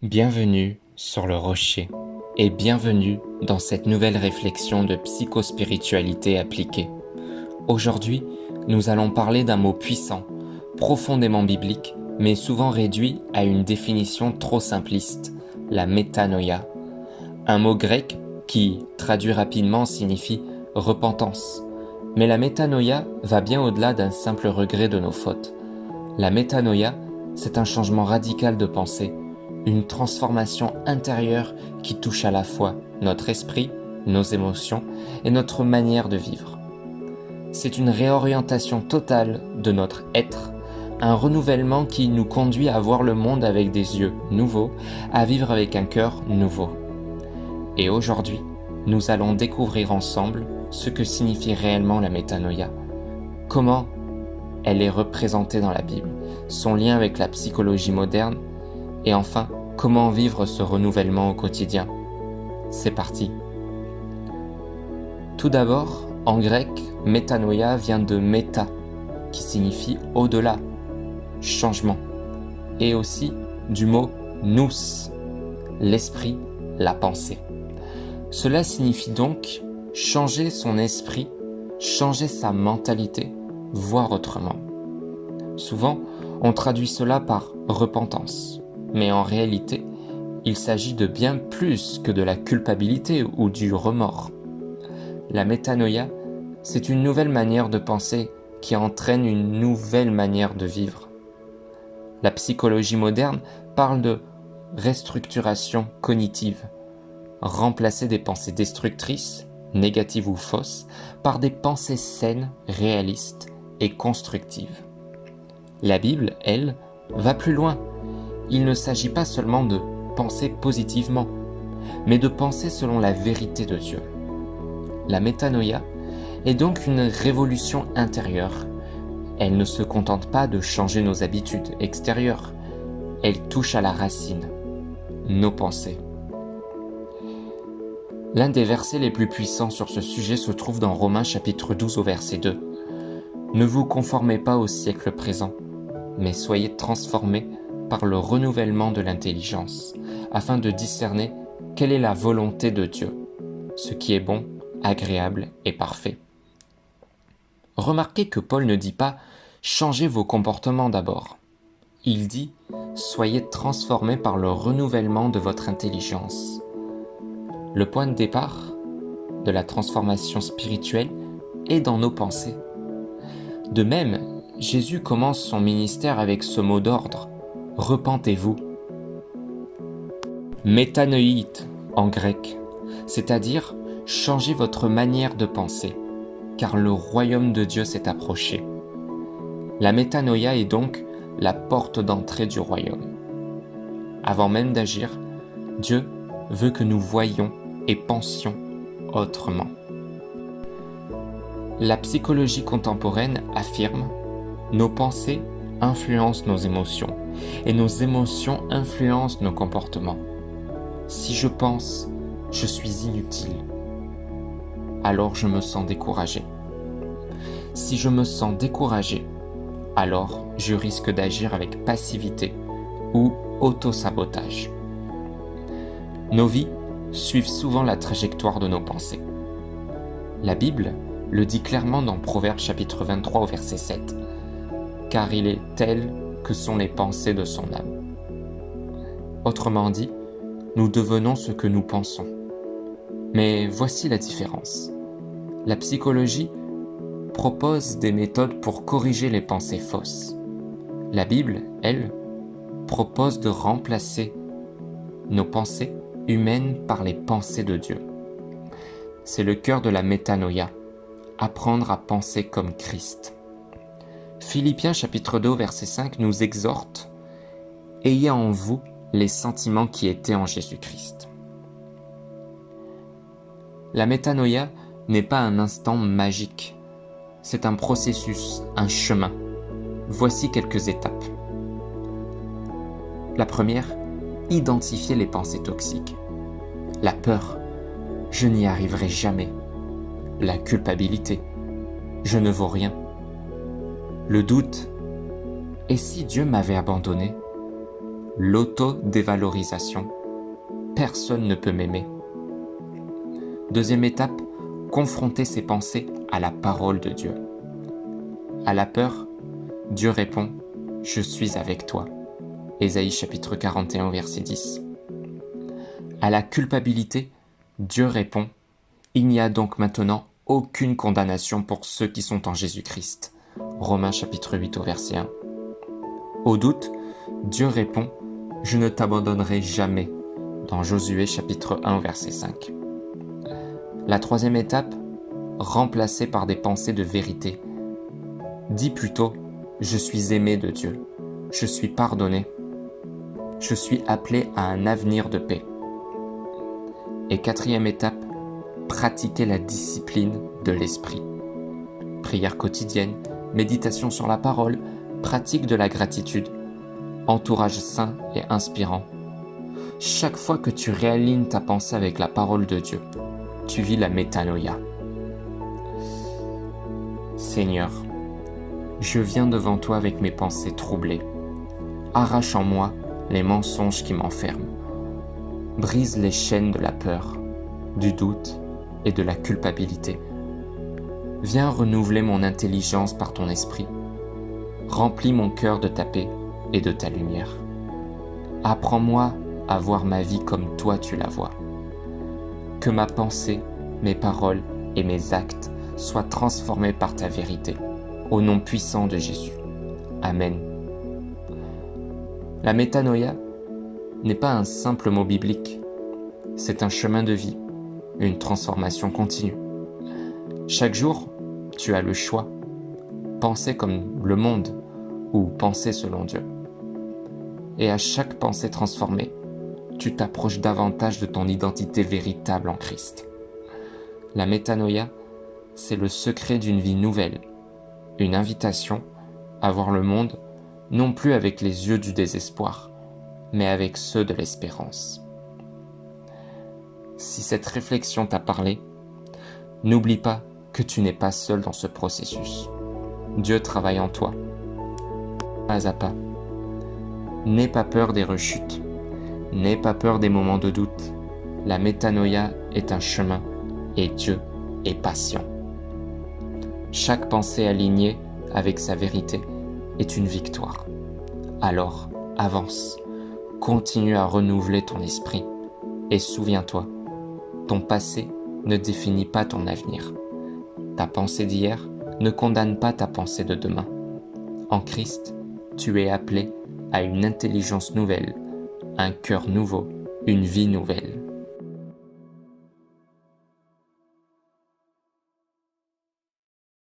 Bienvenue sur le rocher et bienvenue dans cette nouvelle réflexion de psychospiritualité appliquée. Aujourd'hui, nous allons parler d'un mot puissant, profondément biblique, mais souvent réduit à une définition trop simpliste, la métanoïa. Un mot grec qui, traduit rapidement, signifie repentance. Mais la métanoïa va bien au-delà d'un simple regret de nos fautes. La métanoïa, c'est un changement radical de pensée, une transformation intérieure qui touche à la fois notre esprit, nos émotions et notre manière de vivre. C'est une réorientation totale de notre être, un renouvellement qui nous conduit à voir le monde avec des yeux nouveaux, à vivre avec un cœur nouveau. Et aujourd'hui, nous allons découvrir ensemble ce que signifie réellement la métanoïa, comment elle est représentée dans la Bible, son lien avec la psychologie moderne, et enfin, comment vivre ce renouvellement au quotidien. C'est parti. Tout d'abord, en grec, métanoïa vient de méta, qui signifie au-delà, changement, et aussi du mot nous, l'esprit, la pensée. Cela signifie donc changer son esprit, changer sa mentalité, voir autrement. Souvent, on traduit cela par repentance, mais en réalité, il s'agit de bien plus que de la culpabilité ou du remords. La métanoïa, c'est une nouvelle manière de penser qui entraîne une nouvelle manière de vivre. La psychologie moderne parle de restructuration cognitive, remplacer des pensées destructrices, négatives ou fausses, par des pensées saines, réalistes et constructives. La Bible, elle, va plus loin. Il ne s'agit pas seulement de penser positivement, mais de penser selon la vérité de Dieu. La métanoïa est donc une révolution intérieure. Elle ne se contente pas de changer nos habitudes extérieures, elle touche à la racine, nos pensées. L'un des versets les plus puissants sur ce sujet se trouve dans Romains chapitre 12 au verset 2. Ne vous conformez pas au siècle présent, mais soyez transformés par le renouvellement de l'intelligence, afin de discerner quelle est la volonté de Dieu, ce qui est bon, agréable et parfait. Remarquez que Paul ne dit pas « changez vos comportements d'abord ». Il dit « soyez transformés par le renouvellement de votre intelligence ». Le point de départ de la transformation spirituelle est dans nos pensées. De même, Jésus commence son ministère avec ce mot d'ordre, « repentez-vous ». Métanoïte en grec, c'est-à-dire changez votre manière de penser, car le royaume de Dieu s'est approché. La métanoïa est donc la porte d'entrée du royaume. Avant même d'agir, Dieu veut que nous voyions et pensions autrement. La psychologie contemporaine affirme « Nos pensées influencent nos émotions et nos émotions influencent nos comportements. Si je pense « je suis inutile », alors je me sens découragé. Si je me sens découragé, alors je risque d'agir avec passivité ou autosabotage. Nos vies suivent souvent la trajectoire de nos pensées. La Bible le dit clairement dans Proverbes chapitre 23 au verset 7, « Car il est tel que sont les pensées de son âme. » Autrement dit, nous devenons ce que nous pensons. Mais voici la différence. La psychologie propose des méthodes pour corriger les pensées fausses. La Bible, elle, propose de remplacer nos pensées humaines par les pensées de Dieu. C'est le cœur de la métanoïa, apprendre à penser comme Christ. Philippiens chapitre 2 verset 5 nous exhorte « Ayez en vous les sentiments qui étaient en Jésus-Christ ». La métanoïa n'est pas un instant magique, c'est un processus, un chemin. Voici quelques étapes. La première, identifier les pensées toxiques. La peur, je n'y arriverai jamais. La culpabilité, je ne vaux rien. Le doute, et si Dieu m'avait abandonné? L'auto-dévalorisation. Personne ne peut m'aimer. Deuxième étape, confronter ses pensées à la parole de Dieu. À la peur, Dieu répond « Je suis avec toi ». Ésaïe chapitre 41 verset 10. À la culpabilité, Dieu répond « Il n'y a donc maintenant aucune condamnation pour ceux qui sont en Jésus-Christ ». Romains chapitre 8 au verset 1. Au doute, Dieu répond « Je ne t'abandonnerai jamais » dans Josué chapitre 1 verset 5. La troisième étape, remplacée par des pensées de vérité. Dis plutôt « Je suis aimé de Dieu, je suis pardonné, je suis appelé à un avenir de paix ». Et quatrième étape, pratiquer la discipline de l'esprit. Prière quotidienne, méditation sur la parole, pratique de la gratitude, entourage sain et inspirant. Chaque fois que tu réalignes ta pensée avec la parole de Dieu, tu vis la métanoïa. Seigneur, je viens devant toi avec mes pensées troublées. Arrache en moi les mensonges qui m'enferment. Brise les chaînes de la peur, du doute et de la culpabilité. Viens renouveler mon intelligence par ton esprit. Remplis mon cœur de ta paix et de ta lumière. Apprends-moi à voir ma vie comme toi tu la vois. Que ma pensée, mes paroles et mes actes soient transformés par ta vérité, au nom puissant de Jésus. Amen. La métanoïa n'est pas un simple mot biblique, c'est un chemin de vie, une transformation continue. Chaque jour, tu as le choix, penser comme le monde ou penser selon Dieu. Et à chaque pensée transformée, tu t'approches davantage de ton identité véritable en Christ. La métanoïa, c'est le secret d'une vie nouvelle, une invitation à voir le monde non plus avec les yeux du désespoir, mais avec ceux de l'espérance. Si cette réflexion t'a parlé, n'oublie pas que tu n'es pas seul dans ce processus. Dieu travaille en toi, pas à pas. N'aie pas peur des rechutes, n'aie pas peur des moments de doute. La métanoïa est un chemin et Dieu est patient. Chaque pensée alignée avec sa vérité est une victoire. Alors, avance, continue à renouveler ton esprit et souviens-toi, ton passé ne définit pas ton avenir. Ta pensée d'hier ne condamne pas ta pensée de demain. En Christ, tu es appelé à une intelligence nouvelle, un cœur nouveau, une vie nouvelle.